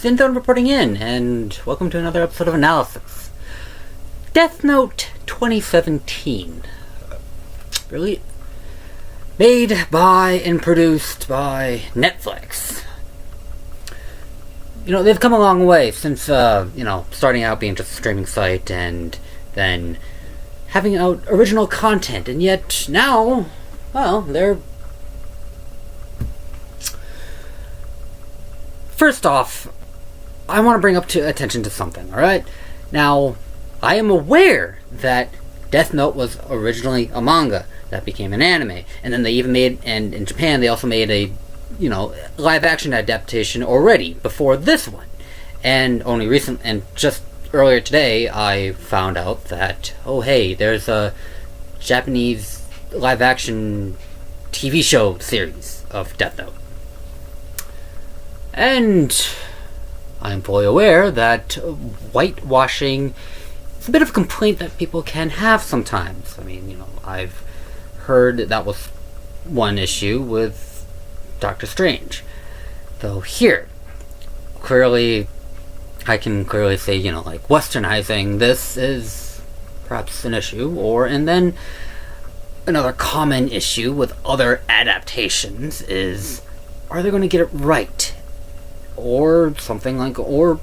Zinzone reporting in, and welcome to another episode of Analysis. Death Note 2017. Really? Made by and produced by Netflix. You know, they've come a long way since, starting out being just a streaming site and then having out original content, and yet now, well, they're... First off, I want to bring up attention to something, alright? Now, I am aware that Death Note was originally a manga that became an anime, and then they even made, and in Japan they also made a, live-action adaptation already before this one. And just earlier today, I found out that, oh hey, there's a Japanese live-action TV show series of Death Note. And I'm fully aware that whitewashing is a bit of a complaint that people can have sometimes. I mean, I've heard that was one issue with Doctor Strange. Though here, I can clearly say, westernizing this is perhaps an issue. And then another common issue with other adaptations is, are they going to get it right? Or something like, or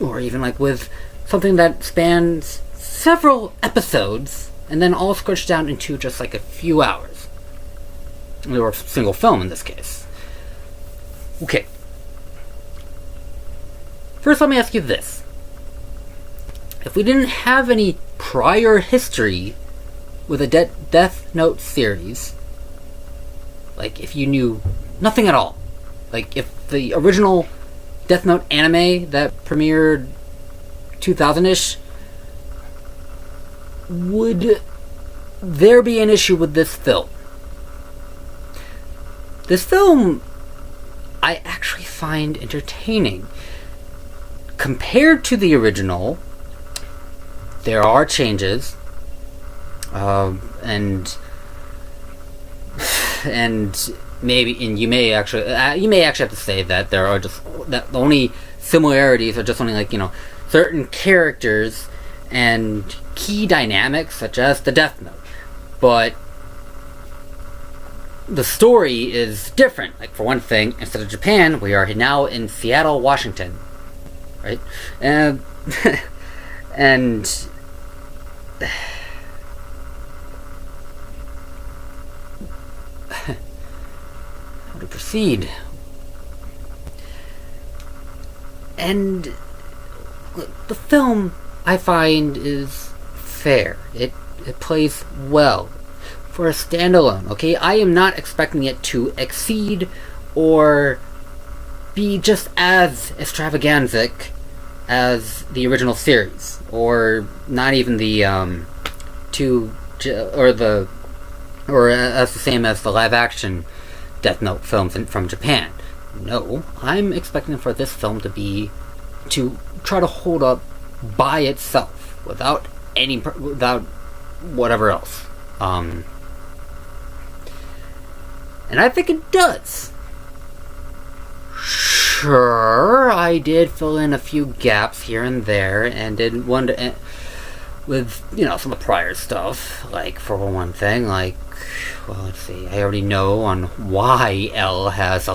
even like with something that spans several episodes and then all squished down into just like a few hours. Or a single film in this case. Okay. First, let me ask you this. If we didn't have any prior history with a Death Note series, like if you knew nothing at all, like if the original Death Note anime that premiered 2000-ish, would there be an issue with this film? This film, I actually find entertaining. Compared to the original, there are changes, and you may actually have to say that there are that the only similarities are just only certain characters and key dynamics such as the Death Note, but the story is different. Like, for one thing, instead of Japan, we are now in Seattle, Washington, right? And to proceed. And the film, I find, is fair. It plays well for a standalone, okay? I am not expecting it to exceed or be just as extravagantic as the original series, or not even the as the same as the live-action Death Note films from Japan. No, I'm expecting for this film to try to hold up by itself without whatever else. And I think it does. Sure, I did fill in a few gaps here and there, and did wonder with some of the prior stuff, like for one thing, let's see, I already know on why L has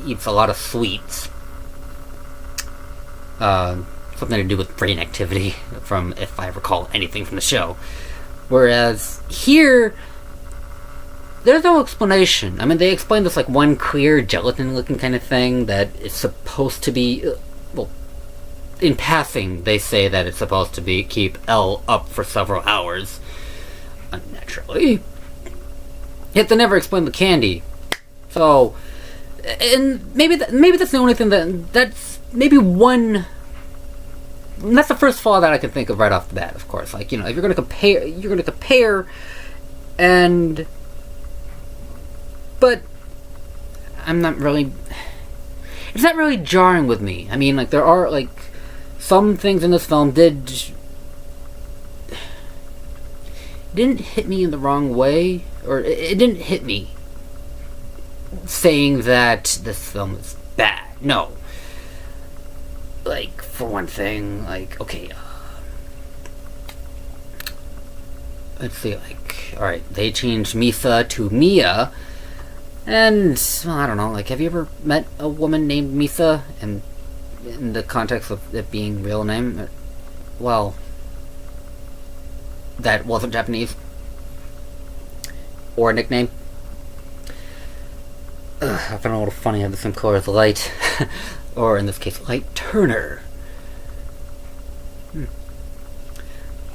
eats a lot of sweets. Something to do with brain activity, if I recall anything from the show. Whereas here, there's no explanation. I mean, they explain this one clear gelatin-looking kind of thing that is supposed to be, in passing, they say that it's supposed to keep L up for several hours, unnaturally. Yet they never explain the candy. So, and maybe that's the only thing that's maybe one. That's the first flaw that I can think of right off the bat. Of course, if you're going to compare, and. But I'm not really. It's not really jarring with me. I mean, there are some things in this film didn't hit me in the wrong way, or it didn't hit me saying that this film is bad. No. like, for one thing, like, okay, let's see, like, alright, they changed Misa to Mia, and, well, I don't know, like, have you ever met a woman named Misa, and in the context of it being real name? Well, that wasn't Japanese. Or a nickname. I found it a little funny, have the same color as the light. Or in this case, Light Turner.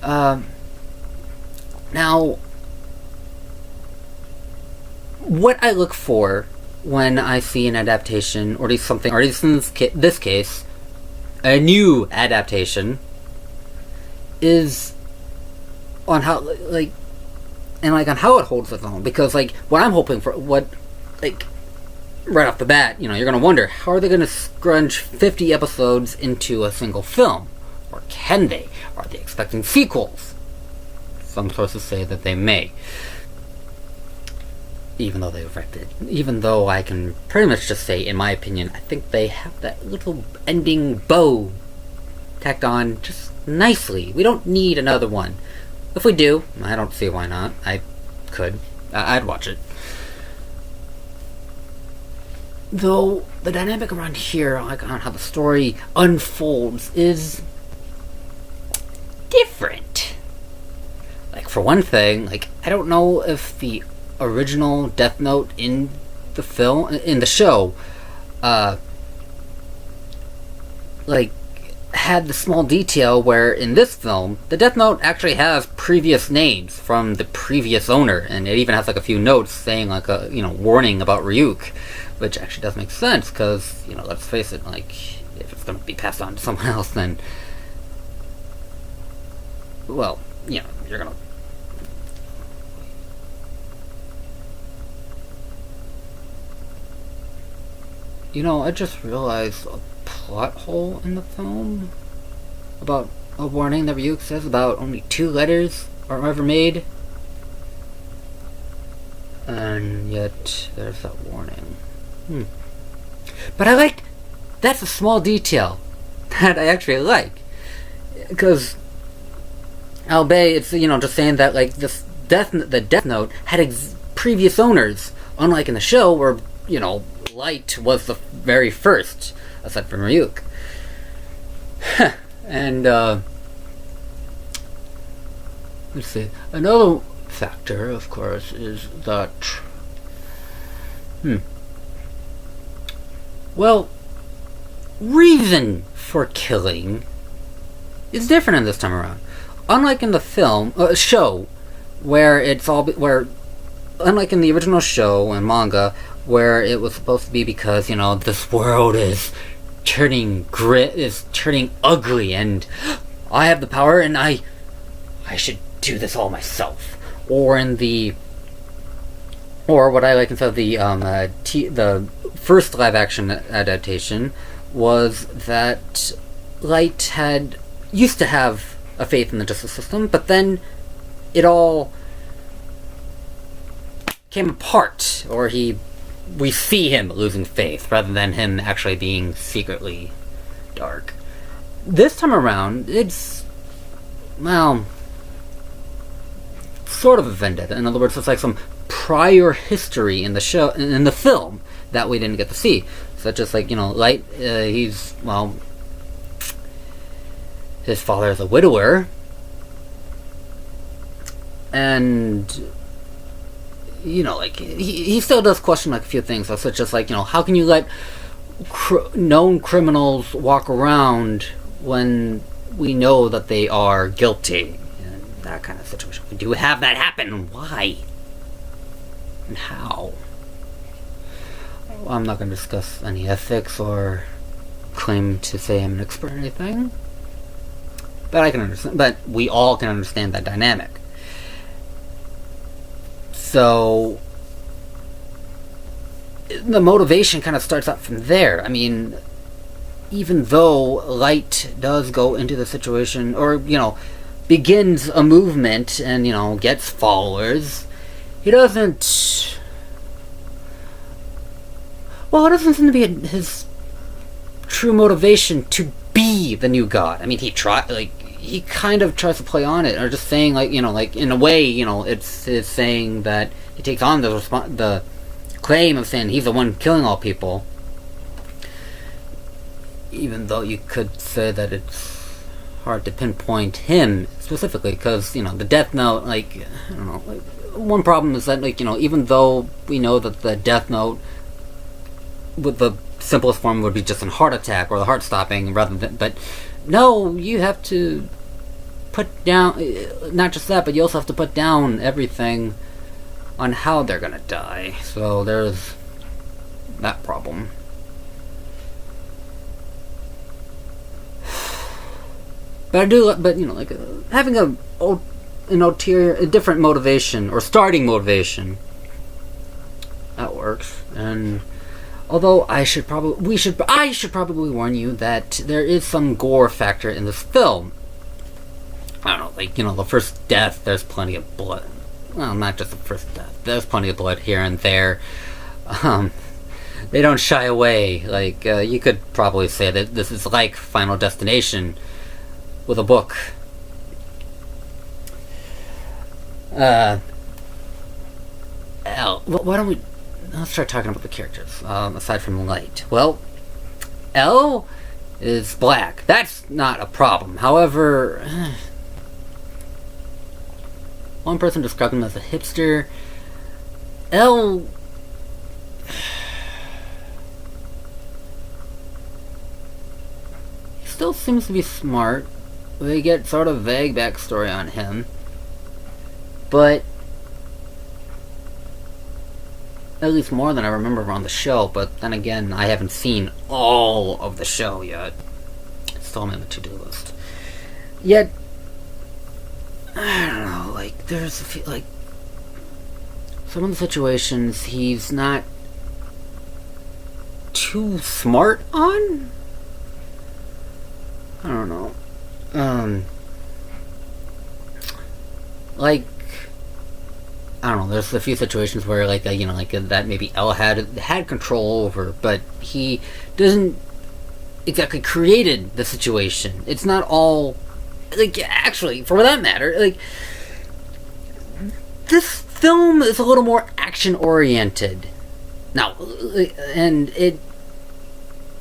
Now, what I look for when I see an adaptation, or at least something, or at least in this case, a new adaptation, is on how, like, and like on how it holds its own. Because like what I'm hoping for, what, like, right off the bat, you're gonna wonder, how are they gonna scrunch 50 episodes into a single film? Or can they? Are they expecting sequels? Some sources say that they may. Even though I can pretty much just say, in my opinion, I think they have that little ending bow tacked on just nicely. We don't need another one. If we do, I don't see why not. I'd watch it. Though the dynamic around here, like on how the story unfolds, is different. Like, for one thing, like, I don't know if the original Death Note in the show, like, had the small detail where in this film, the Death Note actually has previous names from the previous owner, and it even has like a few notes saying like a, warning about Ryuk, which actually does make sense, because, let's face it, like, if it's going to be passed on to someone else, then, well, you're going to... I just realized a plot hole in the film about a warning that Ryuk says about only 2 letters are ever made. And yet, there's that warning. But that's a small detail that I actually like. Because, albeit, it's, just saying that, like, the Death Note had previous owners, unlike in the show where, Light was the very first, aside from Ryuk. And, let's see. Another factor, of course, is that... Well, reason for killing is different in this time around. Unlike in the show, where unlike in the original show and manga, where it was supposed to be because, this world is turning ugly, and I have the power, and I should do this all myself. Or what I like instead of the first live action adaptation was that Light used to have a faith in the justice system, but then it all came apart, or we see him losing faith rather than him actually being secretly dark. This time around, it's, well, sort of a vendetta. In other words, it's like some prior history in the film that we didn't get to see. Such as, like, Light, his father is a widower, and like, he still does question like a few things, such as like, how can you let known criminals walk around when we know that they are guilty, and that kind of situation. We do have that happen. Why and how? Well, I'm not going to discuss any ethics or claim to say I'm an expert or anything, but I can understand. But we all can understand that dynamic. So the motivation kind of starts out from there. I mean, even though Light does go into the situation, or, begins a movement and, gets followers, he doesn't... Well, it doesn't seem to be his true motivation to be the new god. I mean, he kind of tries to play on it, or just saying, like, in a way, it's saying that he takes on the claim of saying he's the one killing all people, even though you could say that it's hard to pinpoint him specifically, because, the Death Note, like, I don't know, like, one problem is that, like, even though we know that the Death Note, with the simplest form, would be just a heart attack or the heart stopping, rather than, but no, you have to put down, not just that, but you also have to put down everything on how they're gonna die, so there's that problem. But I do, like, having an ulterior, a different motivation, or starting motivation, that works. And although I should probably warn you that there is some gore factor in this film. I don't know, like, the first death, there's plenty of blood. Well, not just the first death. There's plenty of blood here and there. They don't shy away. Like, you could probably say that this is like Final Destination with a book. Why don't we... Let's start talking about the characters, aside from Light. Well, L is black. That's not a problem. However, one person described him as a hipster. L... he still seems to be smart. We get sort of vague backstory on him. But at least more than I remember on the show, but then again, I haven't seen all of the show yet. It's still on my to-do list. Yet, I don't know, like, there's a few, like, some of the situations he's not too smart on? I don't know. Like, I don't know, there's a few situations where, like, that maybe L had control over, but he doesn't exactly created the situation. It's not all, like, actually, for that matter, like, this film is a little more action-oriented. Now, and it,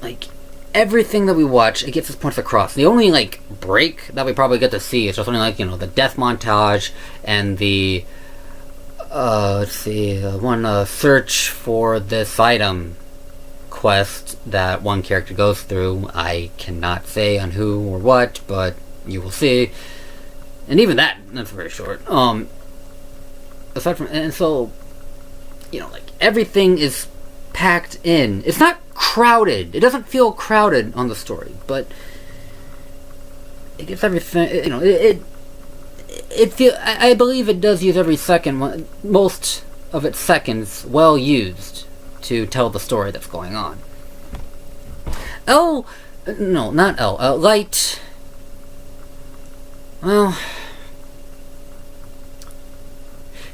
like, everything that we watch, it gets its points across. The only, like, break that we probably get to see is just something like, the death montage and the one search for this item quest that one character goes through. I cannot say on who or what, but you will see. And even that's very short. Aside from, and so, like, everything is packed in. It's not crowded. It doesn't feel crowded on the story, but it gets everything, I believe it does use every second, most of its seconds, well used to tell the story that's going on. Light. Well,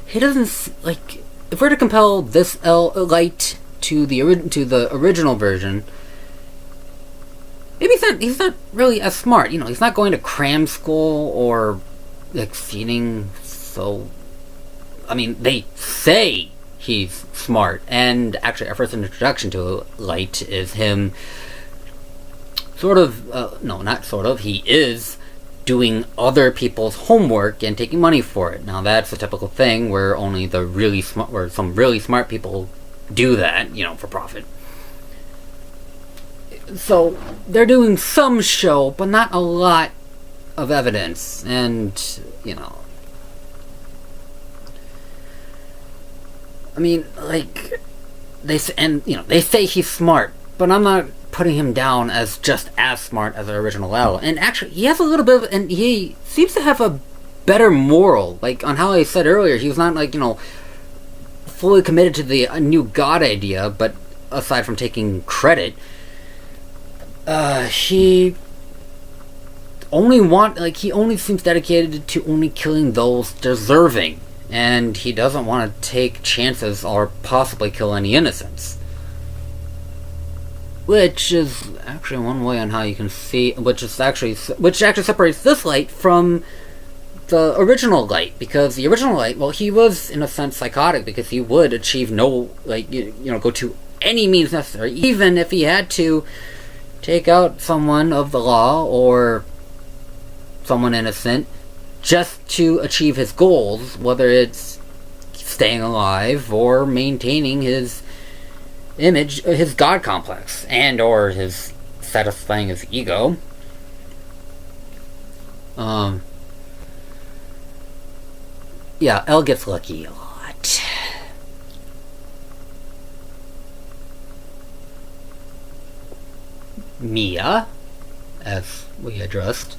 he doesn't, like, if we're to compare this Light to the original version, maybe he's not really as smart. He's not going to cram school or exceeding. So, I mean, they say he's smart, and actually, our first introduction to Light is him. He is doing other people's homework and taking money for it. Now, that's a typical thing where only some really smart people do that, for profit. So, they're doing some show, but not a lot of evidence, and, I mean, like, they say he's smart, but I'm not putting him down as just as smart as the original L. And actually, he has a little bit of, and he seems to have a better moral, like, on how I said earlier, he was not, like, fully committed to the new god idea, but aside from taking credit, he only seems dedicated to only killing those deserving, and he doesn't want to take chances or possibly kill any innocents. which is actually one way on how you can see, which actually separates this light from the original light, because the original light, well, he was in a sense psychotic because he would achieve no, like, go to any means necessary, even if he had to take out someone of the law or someone innocent just to achieve his goals, whether it's staying alive or maintaining his image, his god complex, and or his satisfying his ego. Yeah, Elle gets lucky a lot. Mia, as we addressed,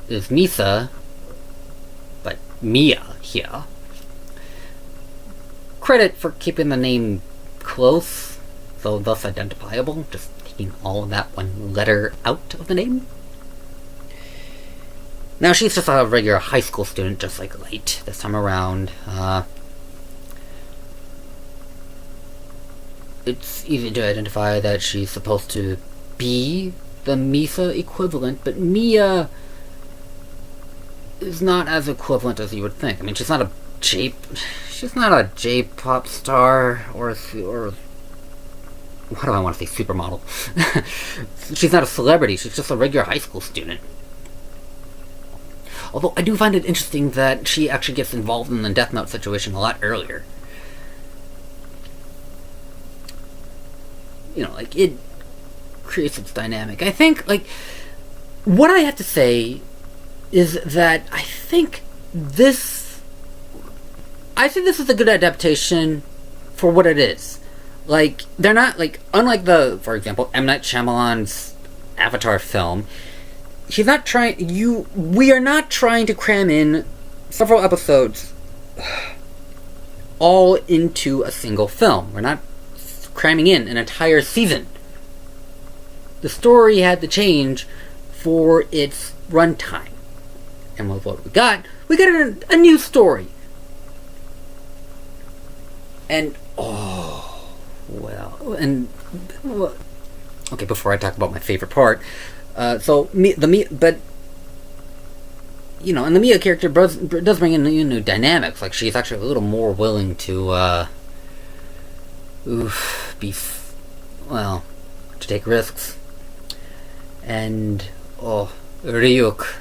is Misa, but Mia here. Credit for keeping the name close, so thus identifiable, just taking all of that one letter out of the name. Now, she's just a regular high school student, just like Light, this time around. It's easy to identify that she's supposed to be the Misa equivalent, but Mia is not as equivalent as you would think. I mean, she's not a J-pop star, or what do I want to say, supermodel. She's not a celebrity, she's just a regular high school student. Although I do find it interesting that she actually gets involved in the Death Note situation a lot earlier. It creates its dynamic. I think, what I have to say is that I think this is a good adaptation for what it is. They're not, unlike for example, M. Night Shyamalan's Avatar film, we are not trying to cram in several episodes all into a single film. We're not cramming in an entire season. The story had to change for its runtime. And with what we got a new story. And, okay, before I talk about my favorite part, and the Mia character does bring in new dynamics. She's actually a little more willing to, to take risks. And, Ryuk.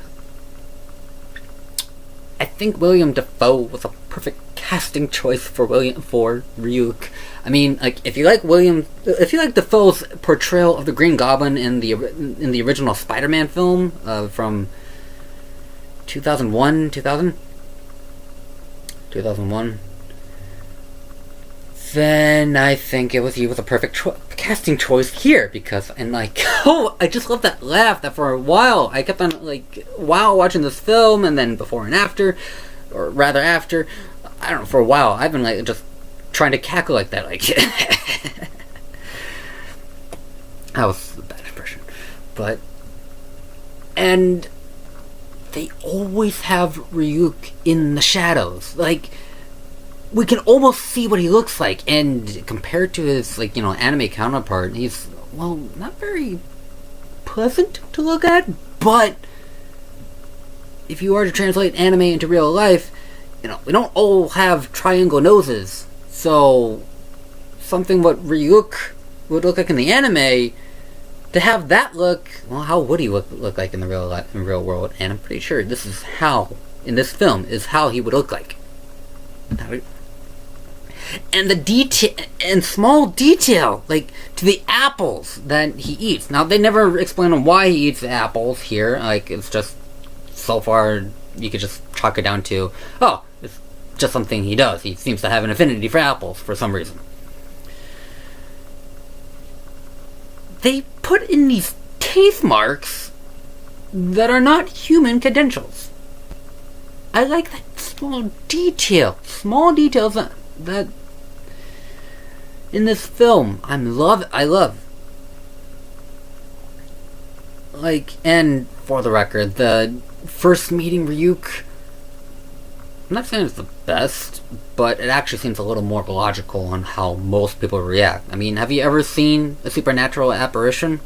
I think William Dafoe was a perfect casting choice for Ryuk. I mean, if you like Dafoe's portrayal of the Green Goblin in the original Spider-Man film from 2001, then I think he was a perfect casting choice here, because I just love that laugh that for a while I kept on while watching this film, and then before and after, or rather after, I don't know, for a while I've been just trying to cackle like that, that was a bad impression, and they always have Ryuk in the shadows, we can almost see what he looks like, and compared to his anime counterpart, he's not very pleasant to look at. But if you are to translate anime into real life, we don't all have triangle noses, so something what Ryuk would look like in the anime, to have that look, how would he look like in the real world? And I'm pretty sure this is how, in this film, is how he would look like. And small detail, to the apples that he eats. Now, they never explain on why he eats the apples here. It's just, so far, you could just chalk it down to, it's just something he does. He seems to have an affinity for apples for some reason. They put in these teeth marks that are not human credentials. I like that small details that in this film I love. And for the record, the first meeting Ryuk I'm not saying it's the best, but it actually seems a little more logical on how most people react. I mean, have you ever seen a supernatural apparition?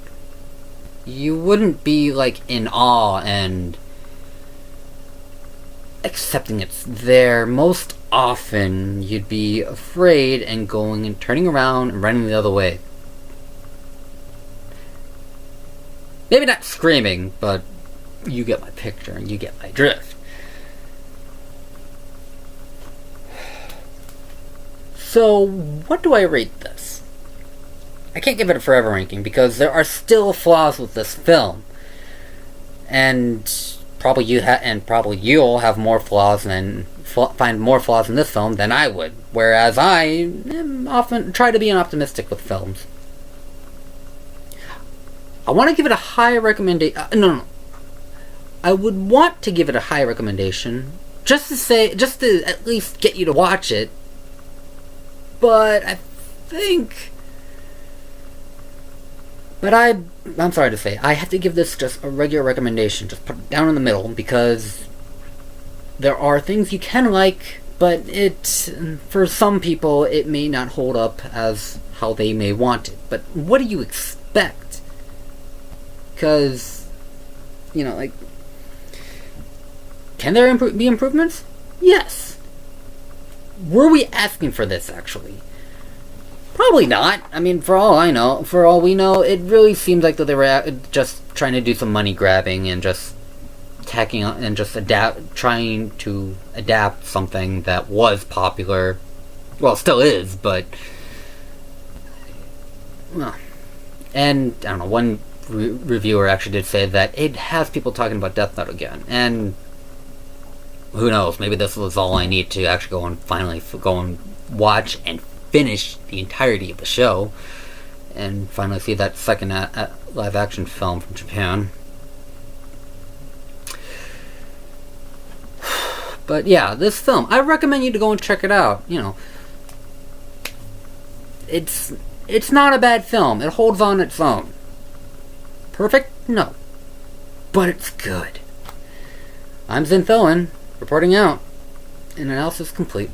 You wouldn't be, like, in awe and accepting it's there. Most often, you'd be afraid and going and turning around and running the other way. Maybe not screaming, but you get my picture and you get my drift. So, what do I rate this? I can't give it a forever ranking because there are still flaws with this film. And probably you'll have more flaws find more flaws in this film than I would. Whereas I am often try to be optimistic with films. I want to give it a high recommendation. No. I would want to give it a high recommendation, just to at least get you to watch it. But I'm sorry to say, I have to give this just a regular recommendation. Just put it down in the middle, because there are things you can like, but for some people, it may not hold up as how they may want it. But what do you expect? Because, like, can there be improvements? Yes. Were we asking for this, actually? Probably not. I mean, for all we know, it really seems like that they were just trying to do some money grabbing and just tacking on and just trying to adapt something that was popular. Well, still is, but and I don't know. One reviewer actually did say that it has people talking about Death Note again, and who knows? Maybe this was all I need to actually go and watch and finish the entirety of the show, and finally see that second live-action film from Japan. But yeah, this film, I recommend you to go and check it out. It's not a bad film. It holds on its own. Perfect? No. But it's good. I'm Zenthillen, reporting out. And analysis complete.